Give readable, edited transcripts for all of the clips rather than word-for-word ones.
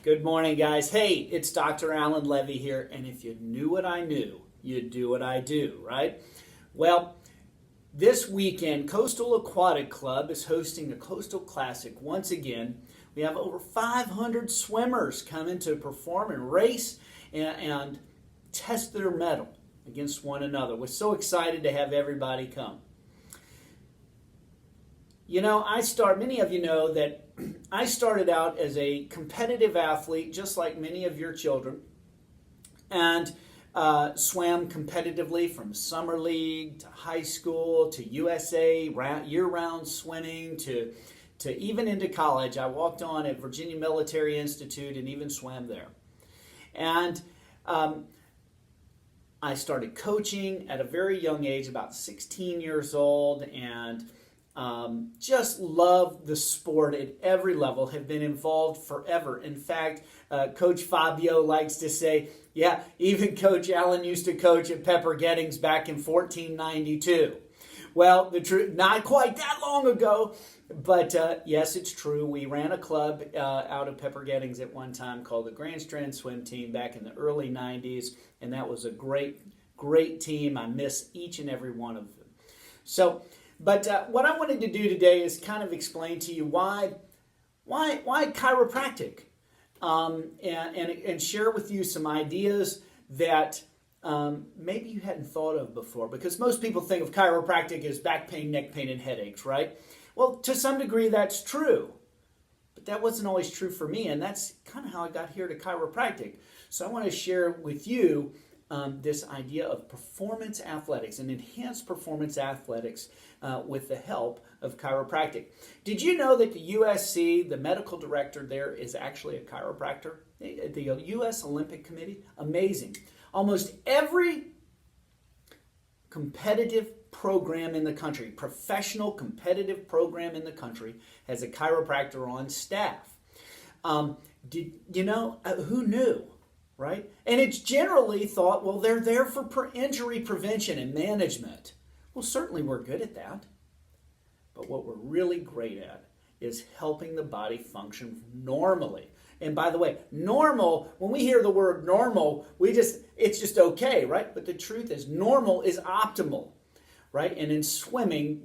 Good morning, guys. Hey, it's Dr. Alan Levy here, and if you knew what I knew, you'd do what I do, right? Well, this weekend, Coastal Aquatic Club is hosting a Coastal Classic once again. We have over 500 swimmers coming to perform and race and test their mettle against one another. We're so excited to have everybody come. You know, many of you know that I started out as a competitive athlete, just like many of your children, and swam competitively from summer league to high school to USA, year-round swimming to even into college. I walked on at Virginia Military Institute and even swam there. And I started coaching at a very young age, about 16 years old, and just love the sport at every level, have been involved forever. In fact, Coach Fabio likes to say, yeah, even Coach Allen used to coach at Pepper Gettings back in 1492. Well, the truth, not quite that long ago, but yes, it's true. We ran a club out of Pepper Gettings at one time called the Grand Strand Swim Team back in the early 90s, and that was a great, great team. I miss each and every one of them. So, but what I wanted to do today is kind of explain to you why chiropractic, and share with you some ideas that maybe you hadn't thought of before. Because most people think of chiropractic as back pain, neck pain, and headaches, right? Well, to some degree that's true, but that wasn't always true for me, and that's kind of how I got here to chiropractic. So I want to share with you this idea of performance athletics and enhanced performance athletics with the help of chiropractic. Did you know that the USC, the medical director there, is actually a chiropractor? The U.S. Olympic Committee? Amazing. Almost every competitive program in the country, professional competitive program in the country, has a chiropractor on staff. Did you know? Who knew? Right? And it's generally thought, well, they're there for injury prevention and management. Well, certainly we're good at that. But what we're really great at is helping the body function normally. And by the way, normal, when we hear the word normal, it's just okay, right? But the truth is normal is optimal, right? And in swimming,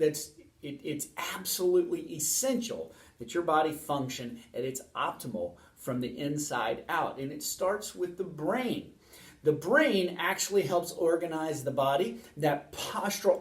it's absolutely essential that your body function at its optimal from the inside out. And it starts with the brain. The brain actually helps organize the body, that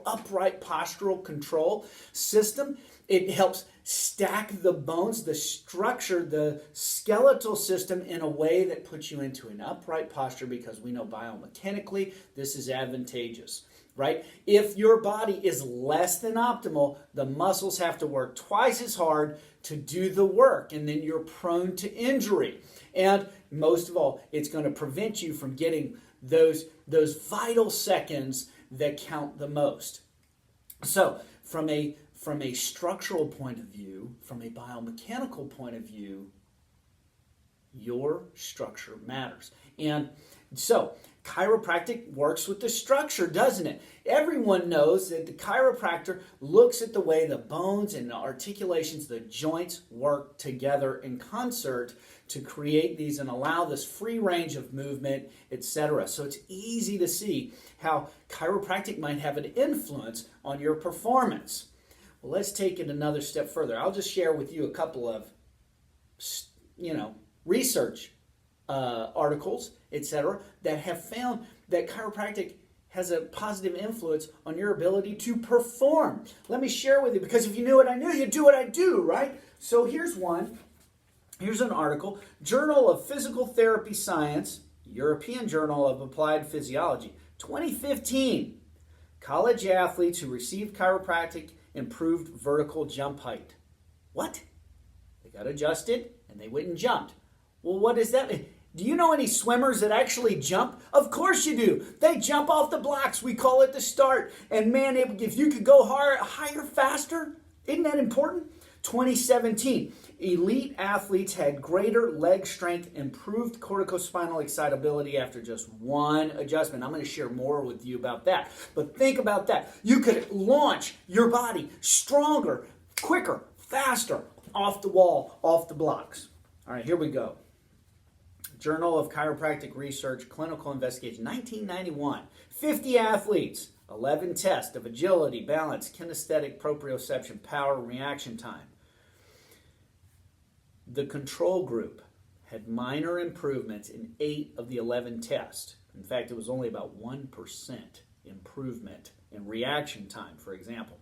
upright postural control system. It helps stack the bones, the structure, the skeletal system in a way that puts you into an upright posture, because we know biomechanically this is advantageous. Right? If your body is less than optimal, the muscles have to work twice as hard to do the work, and then you're prone to injury. And most of all, it's going to prevent you from getting those vital seconds that count the most. So, from a structural point of view, from a biomechanical point of view, your structure matters. And so, chiropractic works with the structure, doesn't it? Everyone knows that the chiropractor looks at the way the bones and the articulations, the joints work together in concert to create these and allow this free range of movement, etc. So it's easy to see how chiropractic might have an influence on your performance. Well, let's take it another step further. I'll just share with you a couple of, research articles, etc., that have found that chiropractic has a positive influence on your ability to perform. Let me share with you, because if you knew what I knew, you'd do what I do, right? So here's one. Here's an article, Journal of Physical Therapy Science, European Journal of Applied Physiology, 2015. College athletes who received chiropractic improved vertical jump height. What? They got adjusted and they went and jumped. Well, what does that mean? Do you know any swimmers that actually jump? Of course you do. They jump off the blocks. We call it the start. And man, if you could go higher, faster, isn't that important? 2017, elite athletes had greater leg strength, improved corticospinal excitability after just one adjustment. I'm going to share more with you about that. But think about that. You could launch your body stronger, quicker, faster, off the wall, off the blocks. All right, here we go. Journal of Chiropractic Research, Clinical Investigation, 1991. 50 athletes, 11 tests of agility, balance, kinesthetic, proprioception, power, reaction time. The control group had minor improvements in 8 of the 11 tests. In fact, it was only about 1% improvement in reaction time, for example.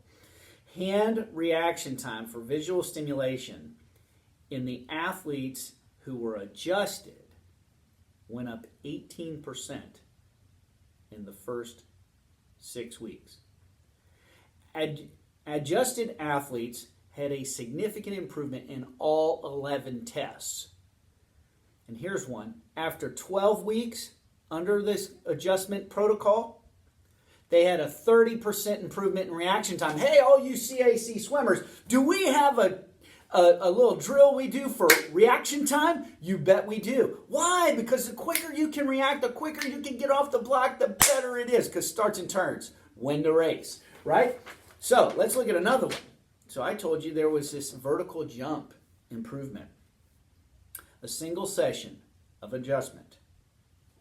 Hand reaction time for visual stimulation in the athletes who were adjusted went up 18% in the first 6 weeks. Adjusted athletes had a significant improvement in all 11 tests. And here's one. After 12 weeks under this adjustment protocol, they had a 30% improvement in reaction time. Hey, all you CAC swimmers, do we have a little drill we do for reaction time? You bet we do. Why? Because the quicker you can react, the quicker you can get off the block, the better it is, because starts and turns win the race, right? So let's look at another one. So I told you there was this vertical jump improvement. A single session of adjustment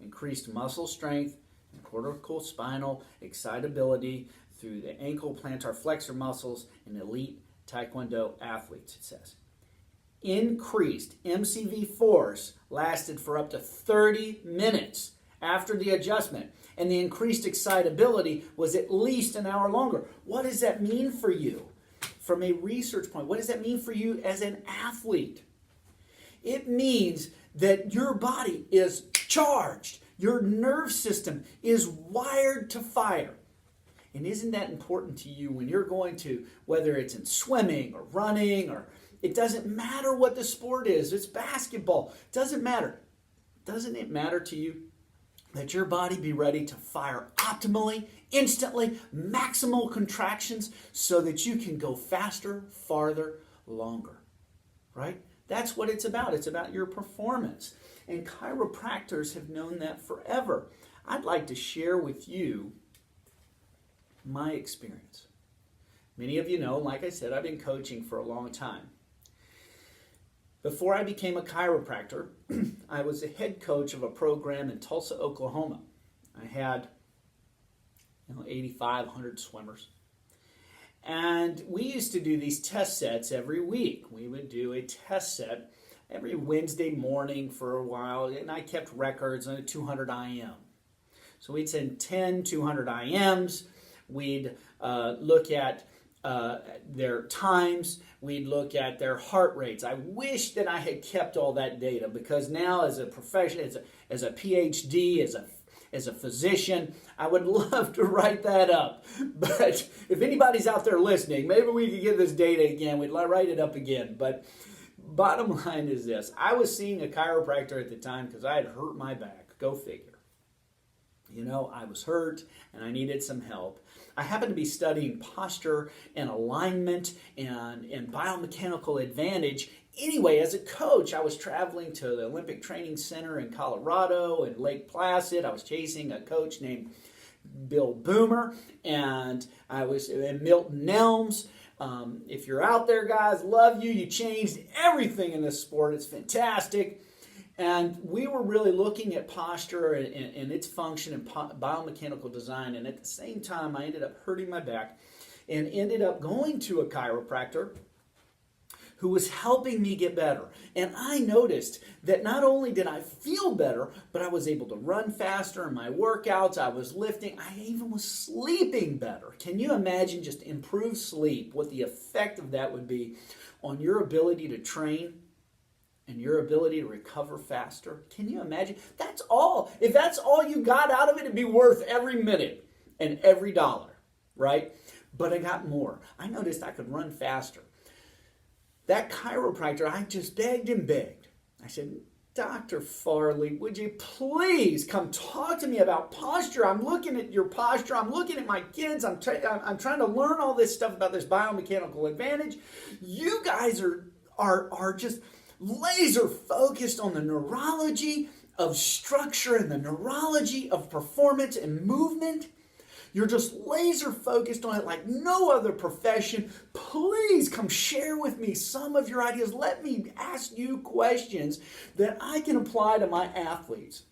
increased muscle strength and cortical spinal excitability through the ankle plantar flexor muscles in elite Taekwondo athletes, it says. Increased MCV force lasted for up to 30 minutes after the adjustment, and the increased excitability was at least an hour longer. What does that mean for you? From a research point, what does that mean for you as an athlete? It means that your body is charged. Your nerve system is wired to fire. And isn't that important to you when you're going to, whether it's in swimming or running, or it doesn't matter what the sport is, it's basketball, it doesn't matter. Doesn't it matter to you that your body be ready to fire optimally, instantly, maximal contractions so that you can go faster, farther, longer, right? That's what it's about. It's about your performance. And chiropractors have known that forever. I'd like to share with you my experience. Many of you know, like I said, I've been coaching for a long time. Before I became a chiropractor, I was a head coach of a program in Tulsa, Oklahoma. I had 8,500 swimmers. And we used to do these test sets every week. We would do a test set every Wednesday morning for a while, and I kept records on a 200 IM. So we'd send 10 200 IMs. We'd look at their times. We'd look at their heart rates. I wish that I had kept all that data, because now as a professional, as a PhD, as a physician, I would love to write that up. But if anybody's out there listening, maybe we could get this data again. We'd write it up again. But bottom line is this. I was seeing a chiropractor at the time because I had hurt my back. Go figure. I was hurt and I needed some help. I happened to be studying posture and alignment and biomechanical advantage. Anyway, as a coach, I was traveling to the Olympic Training Center in Colorado and Lake Placid. I was chasing a coach named Bill Boomer, and I was in Milton Nelms. If you're out there, guys, love you. You changed everything in this sport. It's fantastic. And we were really looking at posture and its function and biomechanical design. And at the same time, I ended up hurting my back and ended up going to a chiropractor who was helping me get better. And I noticed that not only did I feel better, but I was able to run faster in my workouts. I was lifting. I even was sleeping better. Can you imagine just improved sleep, what the effect of that would be on your ability to train and your ability to recover faster? Can you imagine? That's all. If that's all you got out of it, it'd be worth every minute and every dollar, right? But I got more. I noticed I could run faster. That chiropractor, I just begged and begged. I said, Dr. Farley, would you please come talk to me about posture? I'm looking at your posture. I'm looking at my kids. I'm trying to learn all this stuff about this biomechanical advantage. You guys are just laser focused on the neurology of structure and the neurology of performance and movement. You're just laser focused on it like no other profession. Please come share with me some of your ideas. Let me ask you questions that I can apply to my athletes.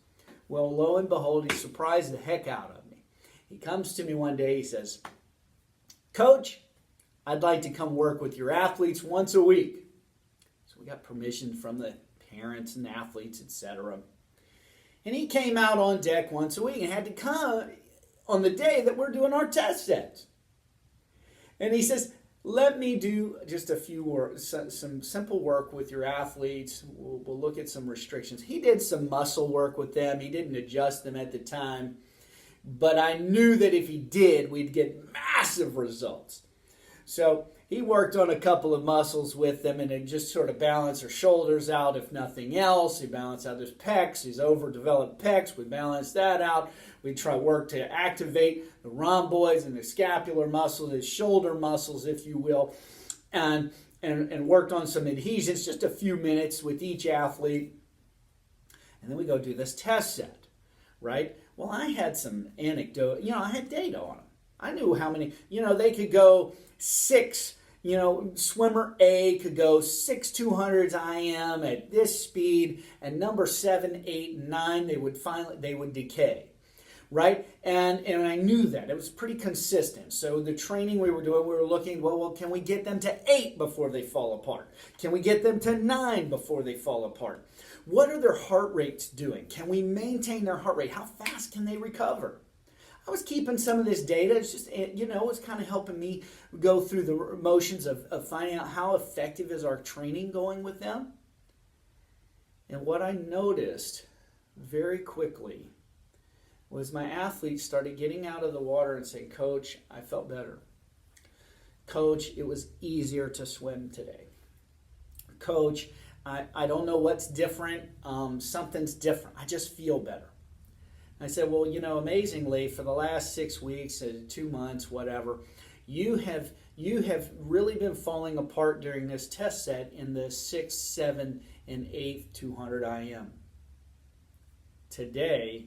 Well, lo and behold, he surprised the heck out of me. He comes to me one day, he says, Coach, I'd like to come work with your athletes once a week. So we got permission from the parents and athletes, etc. And he came out on deck once a week and had to come on the day that we're doing our test sets. And he says, let me do just a few work, some simple work with your athletes. We'll look at some restrictions. He did some muscle work with them. He didn't adjust them at the time. But I knew that if he did, we'd get massive results. So he worked on a couple of muscles with them and it just sort of balanced their shoulders out, if nothing else. He balanced out his pecs, his overdeveloped pecs. We balanced that out. We try work to activate the rhomboids and the scapular muscles, his shoulder muscles, if you will, and worked on some adhesions, just a few minutes with each athlete. And then we go do this test set, right? Well, I had some anecdote, I had data on them. I knew how many, they could go 6, swimmer A could go 6 200s IM at this speed, and number 7, 8, and 9, they would decay, right? And I knew that. It was pretty consistent. So the training we were doing, we were looking, well, can we get them to 8 before they fall apart? Can we get them to 9 before they fall apart? What are their heart rates doing? Can we maintain their heart rate? How fast can they recover? I was keeping some of this data. It's just, it's kind of helping me go through the motions of finding out how effective is our training going with them. And what I noticed very quickly was my athletes started getting out of the water and saying, Coach, I felt better. Coach, it was easier to swim today. Coach, I don't know what's different. Something's different. I just feel better. I said, well, amazingly, for the last 6 weeks, 2 months, whatever, you have really been falling apart during this test set in the 6th, 7th, and 8th 200 IM. Today,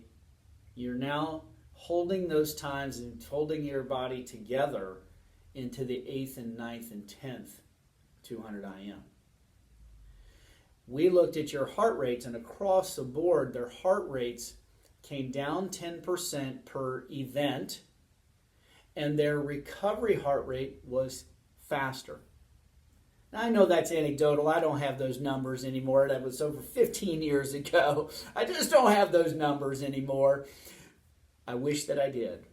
you're now holding those times and holding your body together into the 8th and 9th and 10th 200 IM. We looked at your heart rates, and across the board, their heart rates came down 10% per event, and their recovery heart rate was faster. Now, I know that's anecdotal. I don't have those numbers anymore. That was over 15 years ago. I just don't have those numbers anymore. I wish that I did.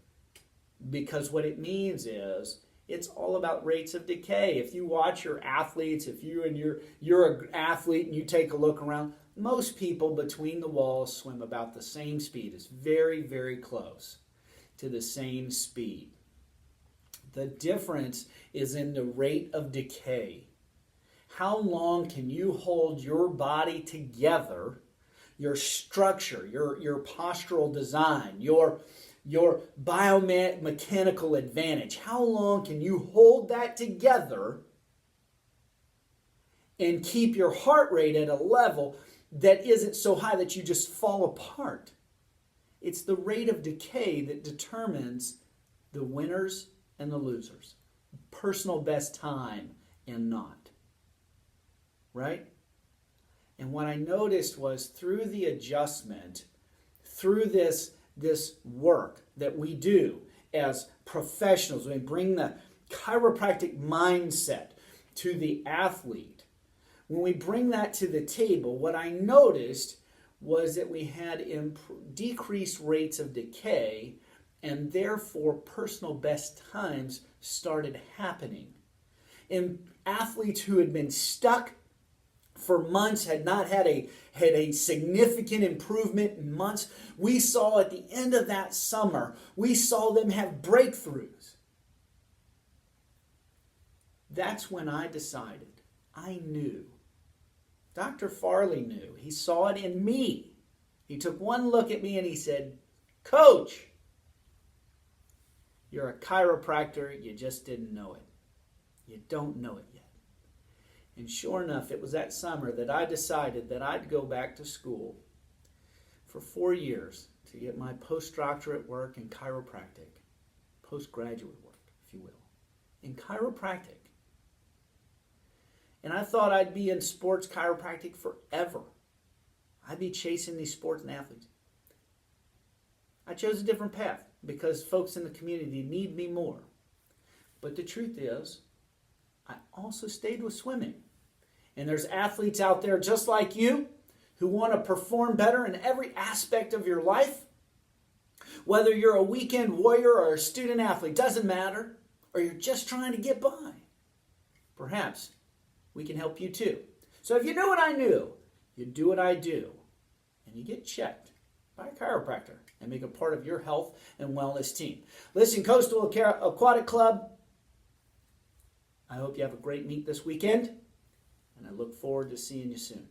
Because what it means is it's all about rates of decay. If you watch your athletes, if you're an athlete and you take a look around, most people between the walls swim about the same speed. It's very, very close to the same speed. The difference is in the rate of decay. How long can you hold your body together, your structure, your postural design, your biomechanical advantage? How long can you hold that together and keep your heart rate at a level that isn't so high that you just fall apart? It's the rate of decay that determines the winners and the losers. Personal best time and not. Right? And what I noticed was through the adjustment, through this work that we do as professionals, we bring the chiropractic mindset to the athlete. When we bring that to the table, what I noticed was that we had decreased rates of decay, and therefore personal best times started happening. And athletes who had been stuck for months, had not had a significant improvement in months, we saw at the end of that summer, we saw them have breakthroughs. That's when I decided, I knew. Dr. Farley knew. He saw it in me. He took one look at me and he said, Coach, you're a chiropractor, you just didn't know it. You don't know it yet. And sure enough, it was that summer that I decided that I'd go back to school for 4 years to get my postdoctorate work in chiropractic. postgraduate work, if you will, in chiropractic. And I thought I'd be in sports chiropractic forever. I'd be chasing these sports and athletes. I chose a different path because folks in the community need me more. But the truth is, I also stayed with swimming. And there's athletes out there just like you who want to perform better in every aspect of your life. Whether you're a weekend warrior or a student athlete, doesn't matter. Or you're just trying to get by. Perhaps we can help you too. So if you knew what I knew, you do what I do. And you get checked by a chiropractor and make a part of your health and wellness team. Listen, Coastal Aquatic Club, I hope you have a great meet this weekend. And I look forward to seeing you soon.